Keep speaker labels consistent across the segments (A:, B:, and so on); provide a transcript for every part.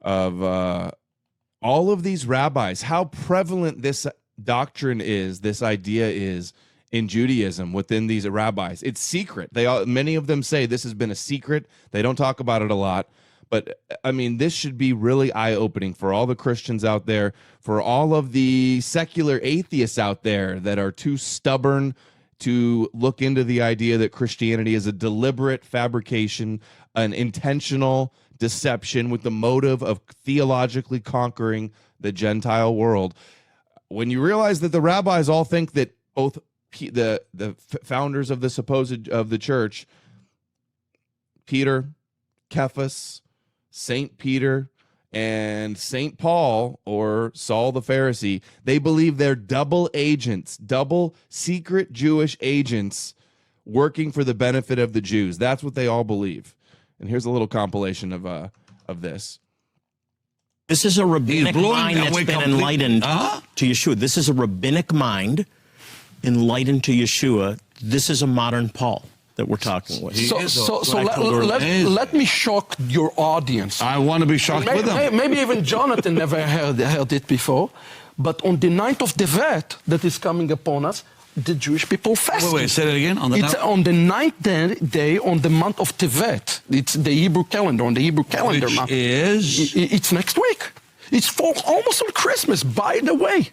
A: of all of these rabbis, how prevalent this doctrine is, this idea is in Judaism within these rabbis. It's secret. Many of them say this has been a secret. They don't talk about it a lot. But, I mean, this should be really eye-opening for all the Christians out there, for all of the secular atheists out there that are too stubborn to look into the idea that Christianity is a deliberate fabrication, an intentional deception with the motive of theologically conquering the Gentile world. When you realize that the rabbis all think that both the founders of the church, Peter, Cephas, Saint Peter, and Saint Paul, or Saul the Pharisee, they believe they're double agents, double secret Jewish agents working for the benefit of the Jews. That's what they all believe. And here's a little compilation of this.
B: This is a rabbinic mind that's been enlightened to Yeshua. This is a rabbinic mind enlightened to Yeshua. This is a modern Paul that we're talking with.
C: So let me shock your audience.
D: I want to be shocked with them.
C: Maybe even Jonathan never heard it before. But on the 9th of Tevet that is coming upon us, the Jewish people fast.
D: Wait, say that again. On the
C: 9th day on the month of Tevet. It's the Hebrew calendar. On the Hebrew calendar,
D: which is
C: it's next week. It's for almost on Christmas. By the way,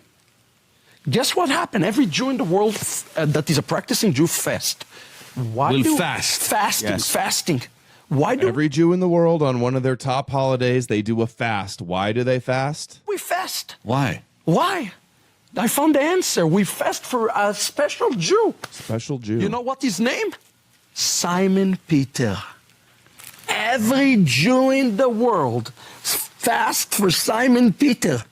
C: guess what happened? Every Jew in the world that is a practicing Jew fast. Fasting. Why do
A: every Jew in the world on one of their top holidays they do a fast? Why do they fast?
C: We fast.
D: Why?
C: I found the answer. We fast for a special Jew.
A: Special Jew.
C: You know what his name? Simon Peter. Every Jew in the world fast for Simon Peter.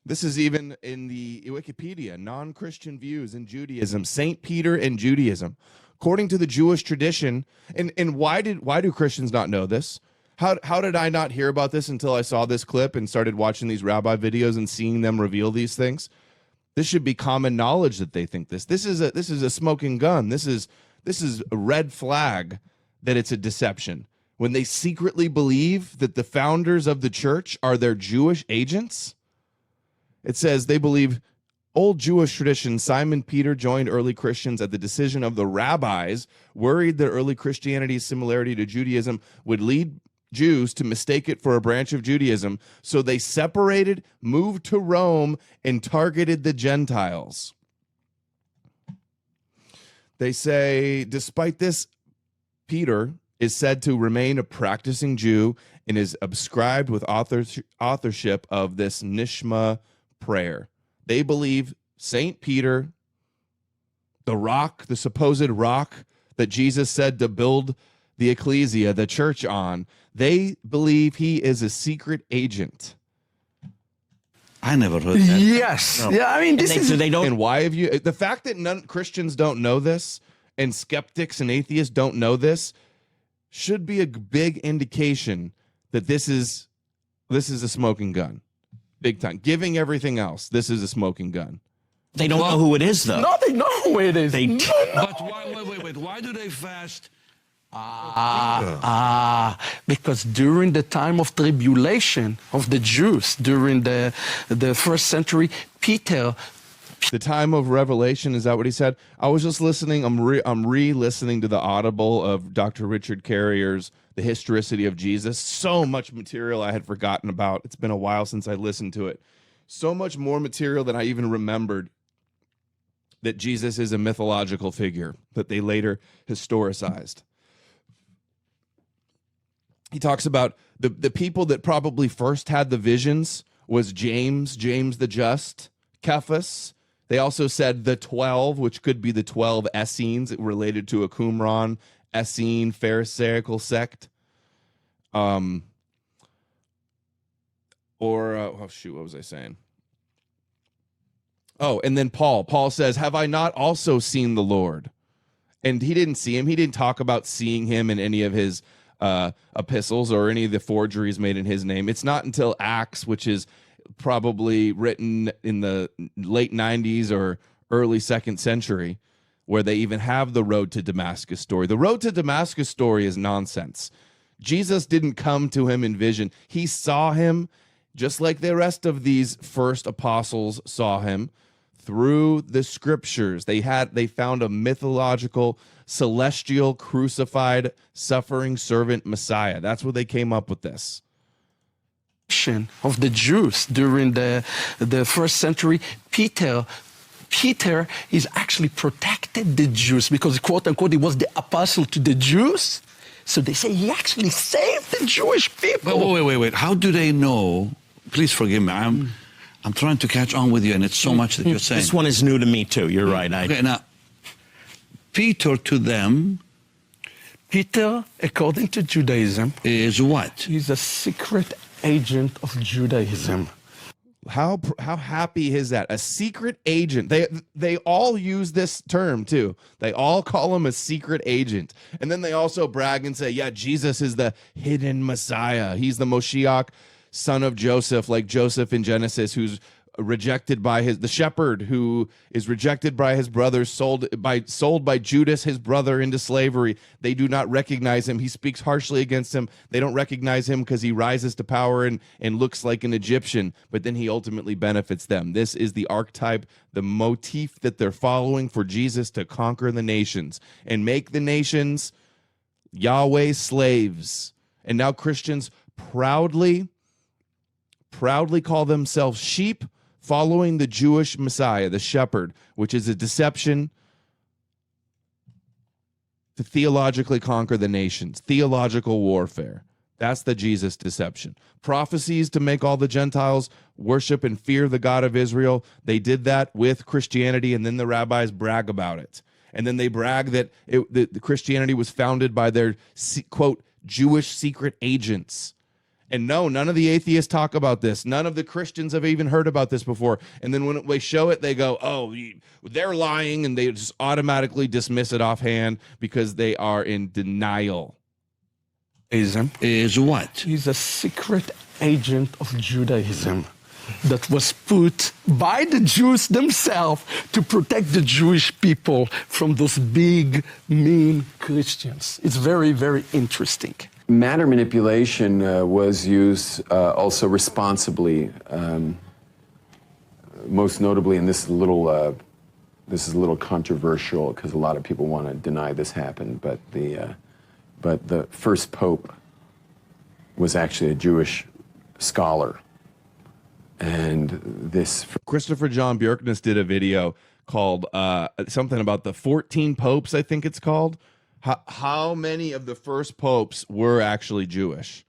A: This is even in the Wikipedia, non-Christian views in Judaism, Saint Peter and Judaism. According to the Jewish tradition, and why do Christians not know this? How did I not hear about this until I saw this clip and started watching these rabbi videos and seeing them reveal these things? This should be common knowledge that they think this. This is a smoking gun. This is a red flag that it's a deception. When they secretly believe that the founders of the church are their Jewish agents, it says they believe old Jewish tradition, Simon Peter joined early Christians at the decision of the rabbis, worried that early Christianity's similarity to Judaism would lead Jews to mistake it for a branch of Judaism. So they separated, moved to Rome, and targeted the Gentiles. They say, despite this, Peter is said to remain a practicing Jew and is ascribed with authorship of this Nishma prayer. They believe Saint Peter, the rock, the supposed rock that Jesus said to build the ecclesia, the church on, they believe he is a secret agent.
D: I never heard that.
C: Yes. No. Yeah, I mean,
A: And why have you... The fact that Christians don't know this and skeptics and atheists don't know this should be a big indication that this is a smoking gun. Big time. Giving everything else, this is a smoking gun.
B: They don't know who it is, though.
C: No, they know who it is.
B: They
D: But wait. Why do they fast?
C: Because during the time of tribulation of the Jews, during the first century, Peter...
A: The time of revelation, is that what he said? I was just listening. I'm re-listening to the Audible of Dr. Richard Carrier's The Historicity of Jesus. So much material I had forgotten about. It's been a while since I listened to it. So much more material than I even remembered that Jesus is a mythological figure that they later historicized. He talks about the people that probably first had the visions was James the Just, Cephas. They also said the 12, which could be the 12 Essenes related to a Qumran, Essene, Pharisaical sect. What was I saying? Oh, and then Paul says, have I not also seen the Lord? And he didn't see him. He didn't talk about seeing him in any of his epistles or any of the forgeries made in his name. It's not until Acts, which is probably written in the late 90s or early 2nd century, where they even have the road to Damascus story. The road to Damascus story is nonsense. Jesus didn't come to him in vision. He saw him just like the rest of these first apostles saw him through the scriptures. They found a mythological, celestial, crucified, suffering servant Messiah. That's where they came up with this.
C: Of the Jews during the first century, Peter is actually protected the Jews because, quote unquote, he was the apostle to the Jews. So they say he actually saved the Jewish people.
D: But wait. How do they know? Please forgive me. I'm trying to catch on with you, and it's so much that you're saying.
B: This one is new to me too. You're right.
D: Okay, now, Peter to them
C: Peter, according to Judaism,
D: is what?
C: He's a secret agent of Judaism.
A: How happy is that? A secret agent. They all use this term too. They all call him a secret agent. And then they also brag and say, yeah, Jesus is the hidden Messiah. He's the Moshiach, son of Joseph, like Joseph in Genesis, who's rejected by the shepherd who is rejected by his brothers, sold by Judas, his brother, into slavery. They do not recognize him. He speaks harshly against him. They don't recognize him because he rises to power and looks like an Egyptian, but then he ultimately benefits them. This is the archetype, the motif that they're following for Jesus to conquer the nations and make the nations Yahweh's slaves. And now Christians proudly call themselves sheep, following the Jewish Messiah, the shepherd, which is a deception to theologically conquer the nations, theological warfare. That's the Jesus deception. Prophecies to make all the Gentiles worship and fear the God of Israel. They did that with Christianity, and then the rabbis brag about it. And then they brag that the Christianity was founded by their, quote, Jewish secret agents. And no, none of the atheists talk about this. None of the Christians have even heard about this before. And then when they show it, they go, oh, they're lying, and they just automatically dismiss it offhand because they are in denial.
D: Is what?
C: He's a secret agent of Judaism that was put by the Jews themselves to protect the Jewish people from those big, mean Christians. It's very, very interesting.
E: Matter manipulation was used also responsibly, most notably, and this is a little controversial because a lot of people want to deny this happened, but the first pope was actually a Jewish scholar, and this
A: Christopher John Bjorkness did a video called something about the 14 popes, I think it's called. How many of the first popes were actually Jewish?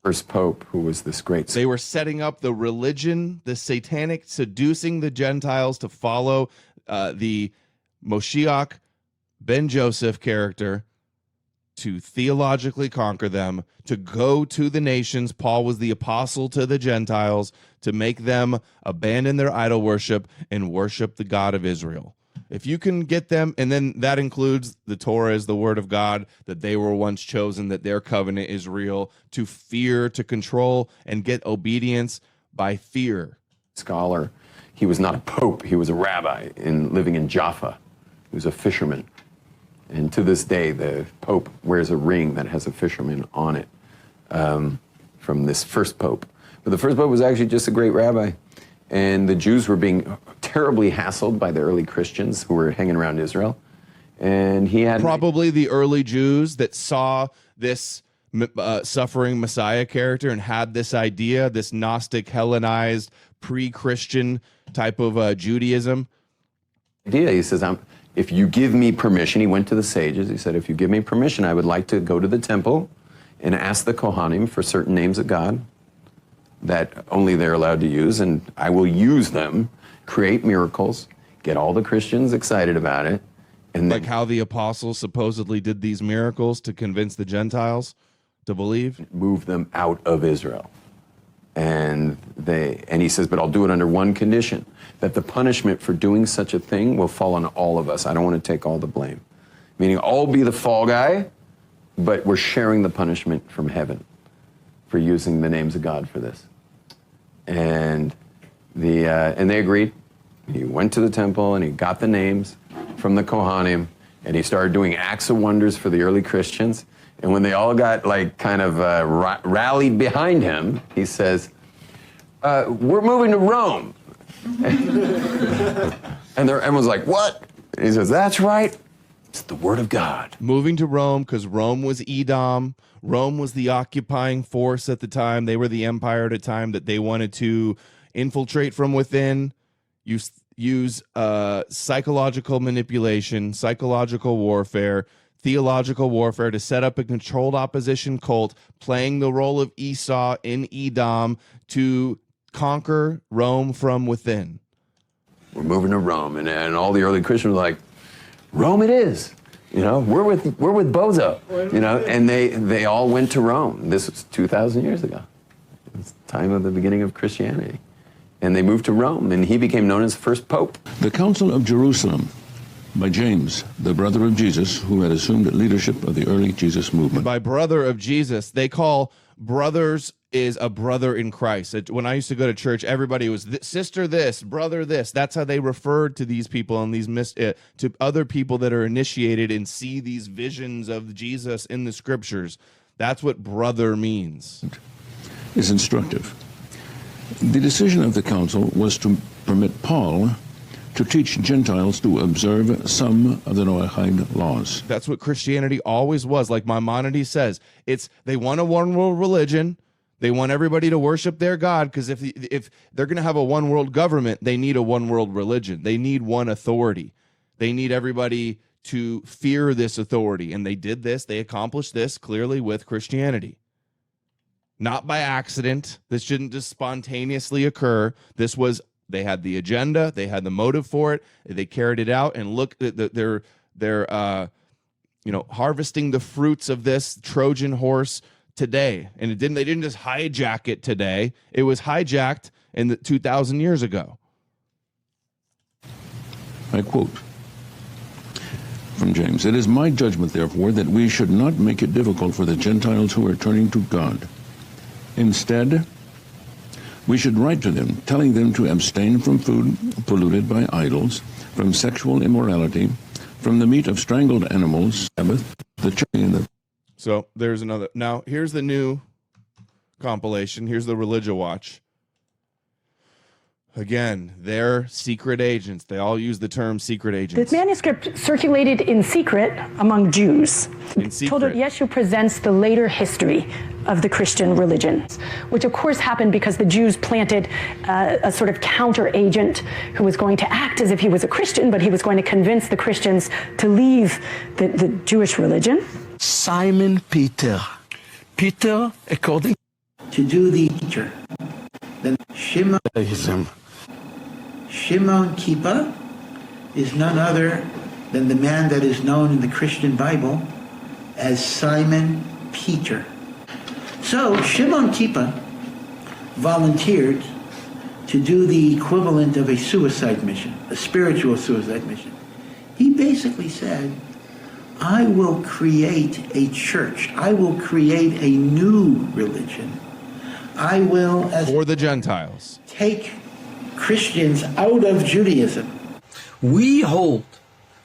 E: First pope, who was this great...
A: They were setting up the religion, the satanic, seducing the Gentiles to follow the Moshiach ben Joseph character, to theologically conquer them, to go to the nations. Paul was the apostle to the Gentiles, to make them abandon their idol worship and worship the God of Israel. If you can get them, and then that includes the Torah as the word of God, that they were once chosen, that their covenant is real, to fear, to control, and get obedience by fear.
E: Scholar. He was not a pope. He was a rabbi living in Jaffa. He was a fisherman. And to this day, the pope wears a ring that has a fisherman on it from this first pope. But the first pope was actually just a great rabbi. And the Jews were being terribly hassled by the early Christians who were hanging around Israel. And he had...
A: Probably the early Jews that saw this suffering Messiah character and had this idea, this Gnostic, Hellenized, pre-Christian type of Judaism.
E: He says, if you give me permission, he went to the sages, he said, if you give me permission, I would like to go to the temple and ask the Kohanim for certain names of God that only they're allowed to use, and I will use them, create miracles, get all the Christians excited about it. And
A: like how the apostles supposedly did these miracles to convince the Gentiles to believe?
E: Move them out of Israel. And he says, but I'll do it under one condition, that the punishment for doing such a thing will fall on all of us. I don't want to take all the blame. Meaning I'll be the fall guy, but we're sharing the punishment from heaven for using the names of God for this. And they agreed. He went to the temple and he got the names from the Kohanim, and he started doing acts of wonders for the early Christians. And when they all got like kind of rallied behind him, he says, we're moving to Rome. And everyone's like, what? And he says, that's right. It's the word of God.
A: Moving to Rome because Rome was Edom. Rome was the occupying force at the time. They were the empire at a time that they wanted to infiltrate from within, use psychological manipulation, psychological warfare, theological warfare to set up a controlled opposition cult, playing the role of Esau in Edom to conquer Rome from within.
E: We're moving to Rome. And all the early Christians were like, Rome it is. You know, we're with Bozo. You know, and they all went to Rome. This was 2,000 years ago. It's the time of the beginning of Christianity. And they moved to Rome, and he became known as the first pope.
D: The Council of Jerusalem by James, the brother of Jesus, who had assumed leadership of the early Jesus movement.
A: By brother of Jesus, they call brothers is a brother in Christ. When I used to go to church, everybody was sister this, brother this. That's how they referred to these people and these to other people that are initiated and see these visions of Jesus in the scriptures. That's what brother means.
D: Is instructive. The decision of the council was to permit Paul to teach Gentiles to observe some of the Noahide laws.
A: That's what Christianity always was. Like Maimonides says, they want a one world religion. They want everybody to worship their God, because if they're going to have a one world government, they need a one world religion. They need one authority. They need everybody to fear this authority. And they did this. They accomplished this clearly with Christianity. Not by accident. This shouldn't just spontaneously occur. They had the agenda. They had the motive for it. They carried it out. And look, they're harvesting the fruits of this Trojan horse today. And they didn't just hijack it today. It was hijacked in 2,000 years ago.
D: I quote from James, "It is my judgment, therefore, that we should not make it difficult for the Gentiles who are turning to God. Instead, we should write to them, telling them to abstain from food polluted by idols, from sexual immorality, from the meat of strangled animals, Sabbath, the cherry and the..."
A: So there's another. Now, here's the new compilation. Here's the Religia Watch. Again, they're secret agents. They all use the term secret agents.
F: This manuscript circulated in secret among Jews.
A: In secret.
F: Told Yeshu presents the later history of the Christian religion, which of course happened because the Jews planted a sort of counter agent who was going to act as if he was a Christian, but he was going to convince the Christians to leave the Jewish religion.
C: Simon Peter. Peter, according
G: to do the teacher. Then Shimon Kippur is none other than the man that is known in the Christian Bible as Simon Peter. So Shimon Kippur volunteered to do the equivalent of a suicide mission, a spiritual suicide mission. He basically said, I will create a church. I will create a new religion. I will,
A: for the Gentiles,
G: take Christians out of Judaism.
H: We hold,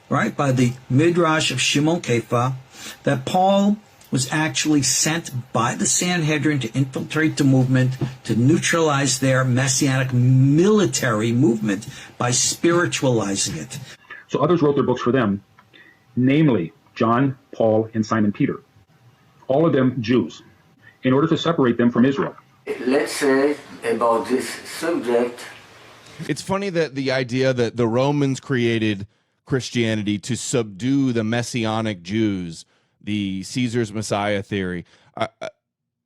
H: right, by the Midrash of Shimon Kefa, that Paul was actually sent by the Sanhedrin to infiltrate the movement, to neutralize their messianic military movement by spiritualizing it.
I: So others wrote their books for them, namely John, Paul, and Simon Peter. All of them Jews, in order to separate them from Israel.
G: Let's say about this subject.
A: It's funny that the idea that the Romans created Christianity to subdue the Messianic Jews, the Caesar's Messiah theory.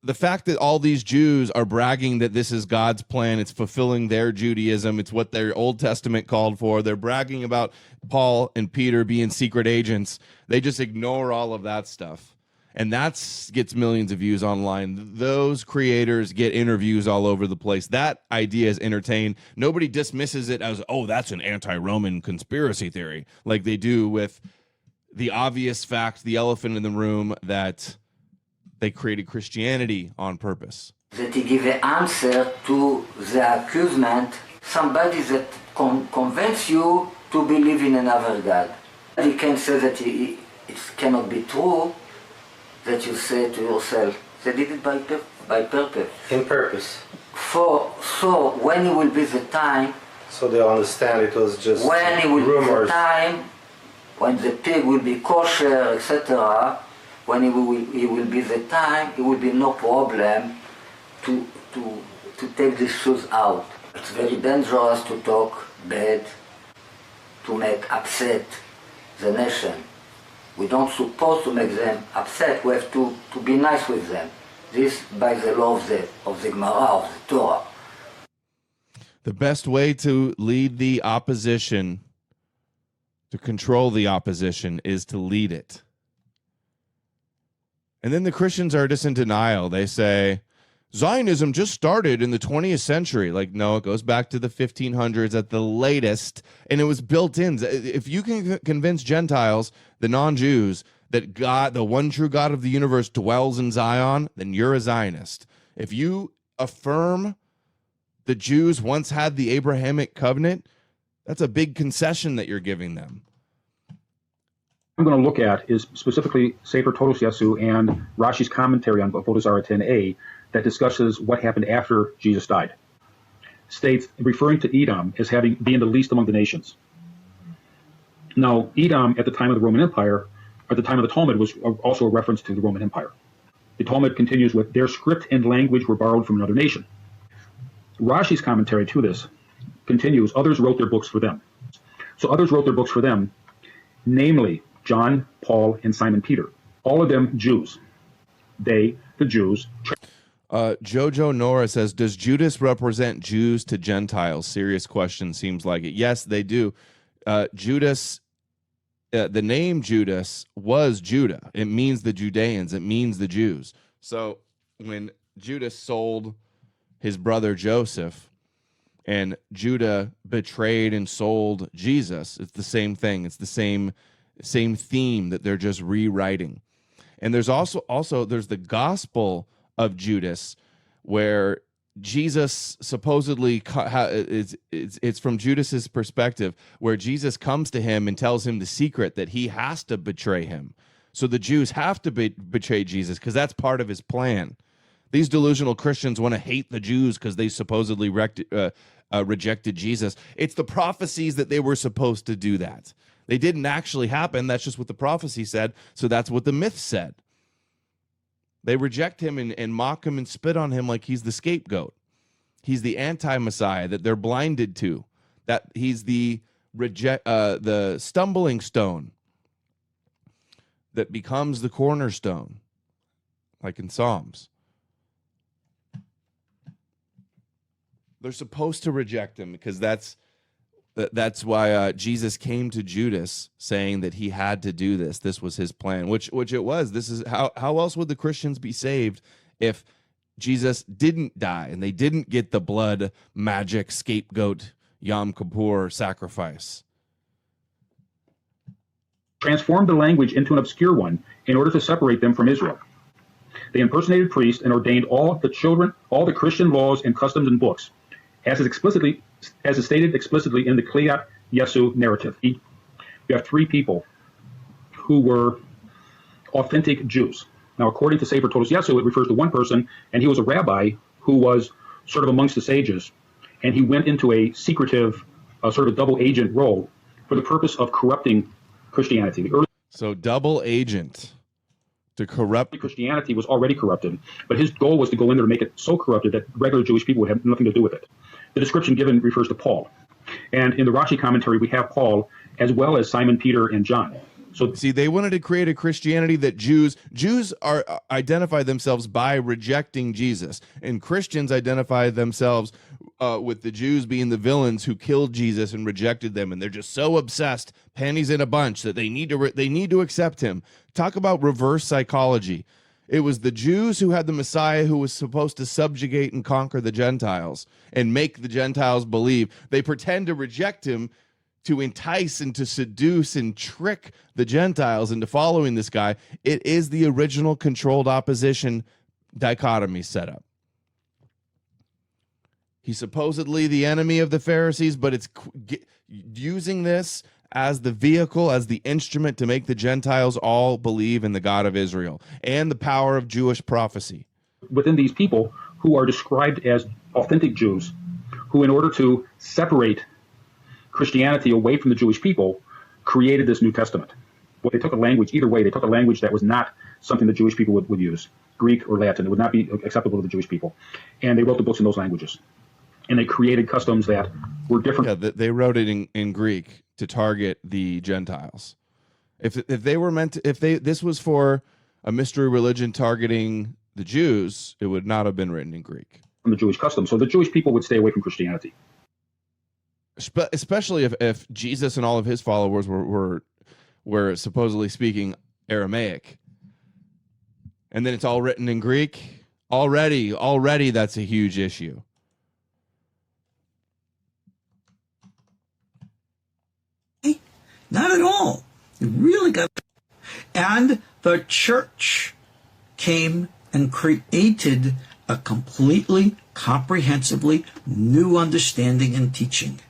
A: The fact that all these Jews are bragging that this is God's plan, it's fulfilling their Judaism, it's what their Old Testament called for. They're bragging about Paul and Peter being secret agents. They just ignore all of that stuff. And that gets millions of views online. Those creators get interviews all over the place. That idea is entertained. Nobody dismisses it as, oh, that's an anti-Roman conspiracy theory, like they do with the obvious fact, the elephant in the room, that they created Christianity on purpose.
G: That he give an answer to the accusement, somebody that convince you to believe in another God. He can say that it cannot be true,
J: that you say to yourself, they did it by purpose.
K: In purpose.
J: So when it will be the time,
K: so they'll understand it was just
J: when it will
K: rumors.
J: be the time, when the pig will be kosher, etc., when it will be the time, it will be no problem to take these shoes out. It's very dangerous to talk bad, to make upset the nation. We don't suppose to make them upset. We have to be nice with them. This by the law of the Gemara, of the Torah.
A: The best way to lead the opposition, to control the opposition, is to lead it. And then the Christians are just in denial. They say, Zionism just started in the 20th century. Like, no, it goes back to the 1500s at the latest, and it was built in. If you can convince Gentiles, the non-Jews, that God, the one true God of the universe, dwells in Zion, then you're a Zionist. If you affirm the Jews once had the Abrahamic covenant, that's a big concession that you're giving them.
I: I'm going to look at is specifically Sefer Todos Yesu and Rashi's commentary on Avodah Zarah 10a that discusses what happened after Jesus died. States, referring to Edom as being the least among the nations. Now, Edom at the time of the Roman Empire, at the time of the Talmud, was also a reference to the Roman Empire. The Talmud continues with, their script and language were borrowed from another nation. Rashi's commentary to this continues, others wrote their books for them. So others wrote their books for them, namely John, Paul, and Simon Peter. All of them Jews. They, the Jews.
A: Jojo Nora says, does Judas represent Jews to Gentiles? Serious question, seems like it. Yes, they do. Judas, the name Judas was Judah. It means the Judeans. It means the Jews. So when Judas sold his brother Joseph and Judah betrayed and sold Jesus, it's the same thing. It's the same theme that they're just rewriting. And there's also there's the Gospel of Judas, where Jesus supposedly it's from Judas's perspective, where Jesus comes to him and tells him the secret that he has to betray him. So the Jews have to betray Jesus because that's part of his plan. These delusional Christians want to hate the Jews because they supposedly rejected Jesus. It's the prophecies that they were supposed to do that. They didn't actually happen. That's just what the prophecy said. So that's what the myth said. They reject him and mock him and spit on him like he's the scapegoat. He's the anti-Messiah that they're blinded to. That he's the stumbling stone that becomes the cornerstone, like in Psalms. They're supposed to reject him because that's why Jesus came to Judas saying that he had to do this. This was his plan, which it was. This is how else would the Christians be saved if Jesus didn't die and they didn't get the blood magic scapegoat Yom Kippur sacrifice?
I: Transformed the language into an obscure one in order to separate them from Israel. They impersonated priests and ordained all the Christian laws and customs and books, as is stated explicitly in the Kliyat Yesu narrative. You have three people who were authentic Jews. Now, according to Sefer Todos Yesu, it refers to one person, and he was a rabbi who was sort of amongst the sages, and he went into a secretive, sort of double agent role for the purpose of corrupting Christianity.
A: So double agent to corrupt.
I: Christianity was already corrupted, but his goal was to go in there to make it so corrupted that regular Jewish people would have nothing to do with it. The description given refers to Paul. And in the Rashi commentary, we have Paul as well as Simon, Peter, and John. So
A: see, they wanted to create a Christianity that Jews identify themselves by rejecting Jesus, and Christians identify themselves with the Jews being the villains who killed Jesus and rejected them, and they're just so obsessed, panties in a bunch, that they need to accept him. Talk about reverse psychology. It was the Jews who had the Messiah who was supposed to subjugate and conquer the Gentiles and make the Gentiles believe. They pretend to reject him to entice and to seduce and trick the Gentiles into following this guy. It is the original controlled opposition dichotomy setup. He's supposedly the enemy of the Pharisees, but it's using this as the vehicle, as the instrument to make the Gentiles all believe in the God of Israel and the power of Jewish prophecy.
I: Within these people who are described as authentic Jews, who in order to separate Christianity away from the Jewish people, created this New Testament. Well, they took a language, either way, they took a language that was not something the Jewish people would use, Greek or Latin. It would not be acceptable to the Jewish people. And they wrote the books in those languages. And they created customs that were different.
A: Yeah, they wrote it in Greek to target the Gentiles. If they were meant to, this was for a mystery religion targeting the Jews, it would not have been written in Greek.
I: From the Jewish custom. So the Jewish people would stay away from Christianity.
A: Especially if Jesus and all of his followers were supposedly speaking Aramaic. And then it's all written in Greek. Already that's a huge issue.
H: Not at all. You really got. And the church came and created a completely, comprehensively new understanding and teaching.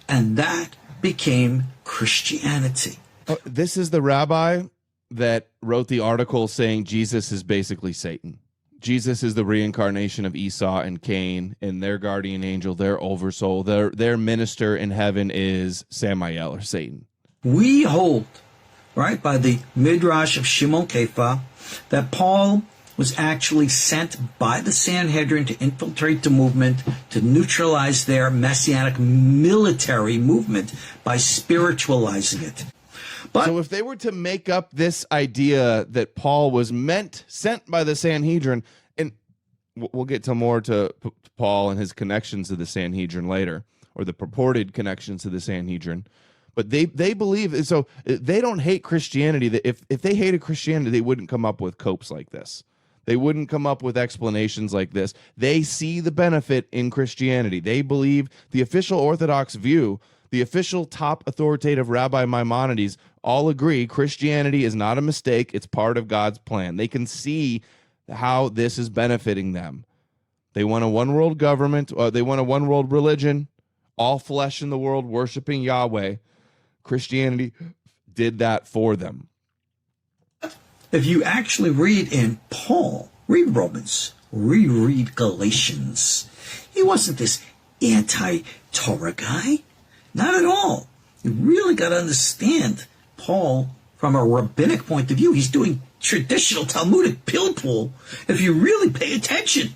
H: And that became Christianity.
A: This is the rabbi that wrote the article saying Jesus is basically Satan. Jesus is the reincarnation of Esau and Cain, and their guardian angel, their oversoul, their minister in heaven is Samael or Satan.
H: We hold, right, by the Midrash of Shimon Kefa, that Paul was actually sent by the Sanhedrin to infiltrate the movement, to neutralize their messianic military movement by spiritualizing it. But
A: so if they were to make up this idea that Paul was sent by the Sanhedrin, and we'll get to more to Paul and his connections to the Sanhedrin later, or the purported connections to the Sanhedrin, but they believe, so they don't hate Christianity. That if they hated Christianity, they wouldn't come up with copes like this. They wouldn't come up with explanations like this. They see the benefit in Christianity. They believe the official Orthodox view, the official top authoritative Rabbi Maimonides, all agree Christianity is not a mistake. It's part of God's plan. They can see how this is benefiting them. They want a one-world government. They want a one-world religion, all flesh in the world, worshiping Yahweh. Christianity did that for them.
H: If you actually read in Paul, read Romans, reread Galatians, he wasn't this anti-Torah guy. Not at all. You really got to understand Paul from a rabbinic point of view. He's doing traditional Talmudic pilpul if you really pay attention.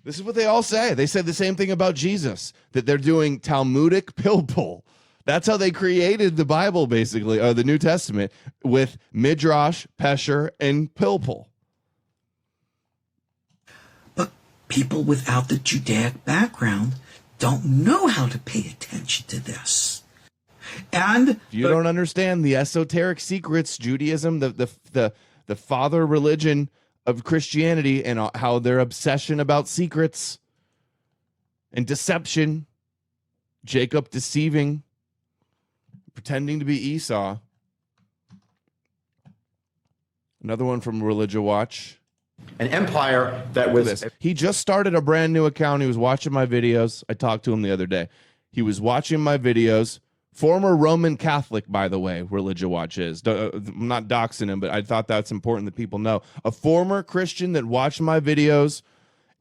A: This is what they all say. They said the same thing about Jesus, that they're doing Talmudic pilpul. That's how they created the Bible, basically, or the New Testament, with Midrash, Pesher, and pilpul.
H: But people without the Judaic background don't know how to pay attention to this. And
A: if you don't understand the esoteric secrets, Judaism, the father religion of Christianity, and how their obsession about secrets and deception, Jacob deceiving, pretending to be Esau. Another one from Religion Watch.
L: An empire that was...
A: He just started a brand new account. He was watching my videos. I talked to him the other day. He was watching my videos. Former Roman Catholic, by the way, Religion Watch is. I'm not doxing him, but I thought that's important that people know. A former Christian that watched my videos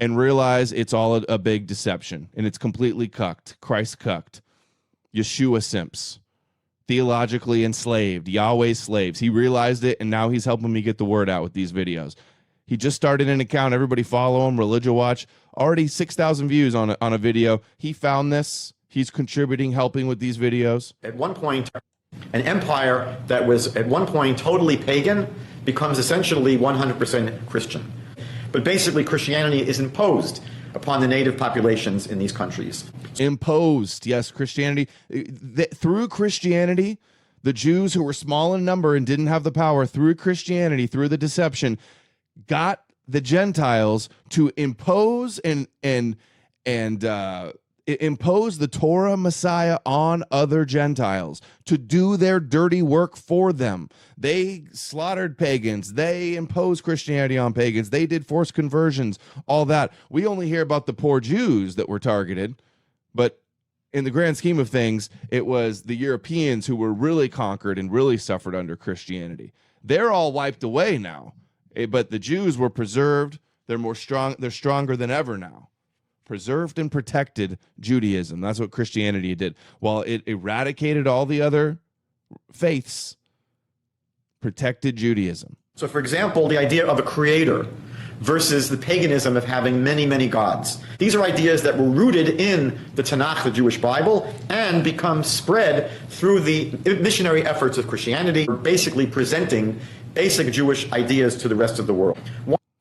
A: and realized it's all a big deception, and it's completely cucked. Christ cucked. Yeshua simps. Theologically enslaved. Yahweh's slaves. He realized it, and now he's helping me get the word out with these videos. He just started an account. Everybody follow him. Religion Watch. Already 6,000 views on a video. He found this. He's contributing, helping with these videos.
L: At one point, an empire that was at one point totally pagan becomes essentially 100% Christian. But basically, Christianity is imposed upon the native populations in these countries.
A: Imposed, yes, Christianity. Through Christianity, the Jews who were small in number and didn't have the power, through Christianity, through the deception, got the Gentiles to impose impose the Torah Messiah on other Gentiles, to do their dirty work for them. They slaughtered pagans. They imposed Christianity on pagans. They did forced conversions, all that. We only hear about the poor Jews that were targeted, but in the grand scheme of things, it was the Europeans who were really conquered and really suffered under Christianity. They're all wiped away now, but the Jews were preserved. They're more strong. They're stronger than ever now. Preserved and protected Judaism. That's what Christianity did. While it eradicated all the other faiths, protected Judaism.
L: So, for example, the idea of a creator versus the paganism of having many, many gods. These are ideas that were rooted in the Tanakh, the Jewish Bible, and become spread through the missionary efforts of Christianity, basically presenting basic Jewish ideas to the rest of the world.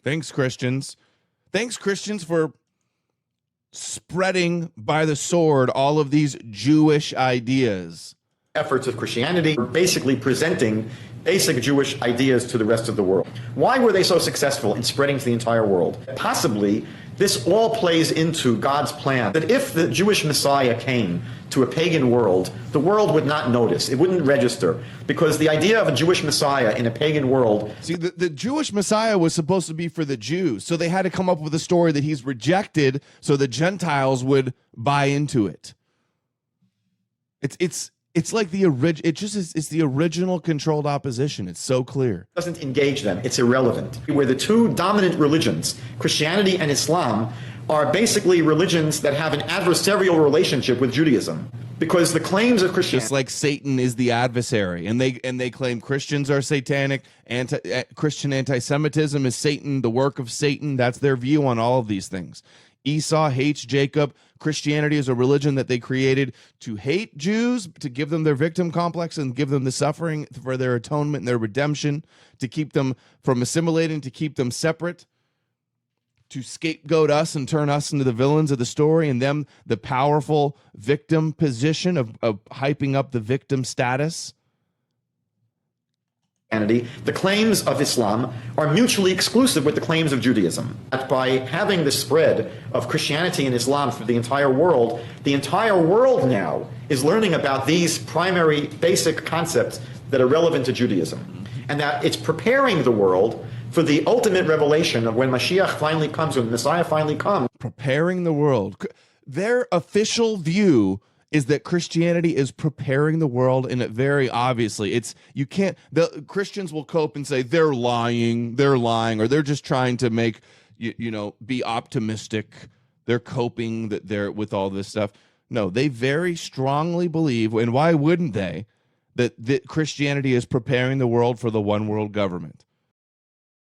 A: Thanks, Christians. Thanks, Christians, for spreading by the sword all of these Jewish ideas.
L: Efforts of Christianity were basically presenting basic Jewish ideas to the rest of the world. Why were they so successful in spreading to the entire world? Possibly, this all plays into God's plan that if the Jewish Messiah came to a pagan world, the world would not notice. It wouldn't register, because the idea of a Jewish Messiah in a pagan world...
A: See, the Jewish Messiah was supposed to be for the Jews, so they had to come up with a story that he's rejected so the Gentiles would buy into it. It's like the it's the original controlled opposition. It's so clear.
L: Doesn't engage them. It's irrelevant. Where the two dominant religions, Christianity and Islam, are basically religions that have an adversarial relationship with Judaism. Because the claims of Christianity...
A: Just like Satan is the adversary, and they claim Christians are satanic, Christian anti-Semitism is Satan, the work of Satan. That's their view on all of these things. Esau hates Jacob. Christianity is a religion that they created to hate Jews, to give them their victim complex and give them the suffering for their atonement and their redemption, to keep them from assimilating, to keep them separate, to scapegoat us and turn us into the villains of the story, and them the powerful victim position of hyping up the victim status.
L: The claims of Islam are mutually exclusive with the claims of Judaism. That by having the spread of Christianity and Islam through the entire world now is learning about these primary basic concepts that are relevant to Judaism. And that it's preparing the world for the ultimate revelation of when Mashiach finally comes, when Messiah finally comes.
A: Preparing the world. Their official view is that Christianity is preparing the world, and it very obviously the Christians will cope and say they're lying, or they're just trying to make be optimistic. They're coping that they're with all this stuff. No, they very strongly believe, and why wouldn't they, that Christianity is preparing the world for the one world government.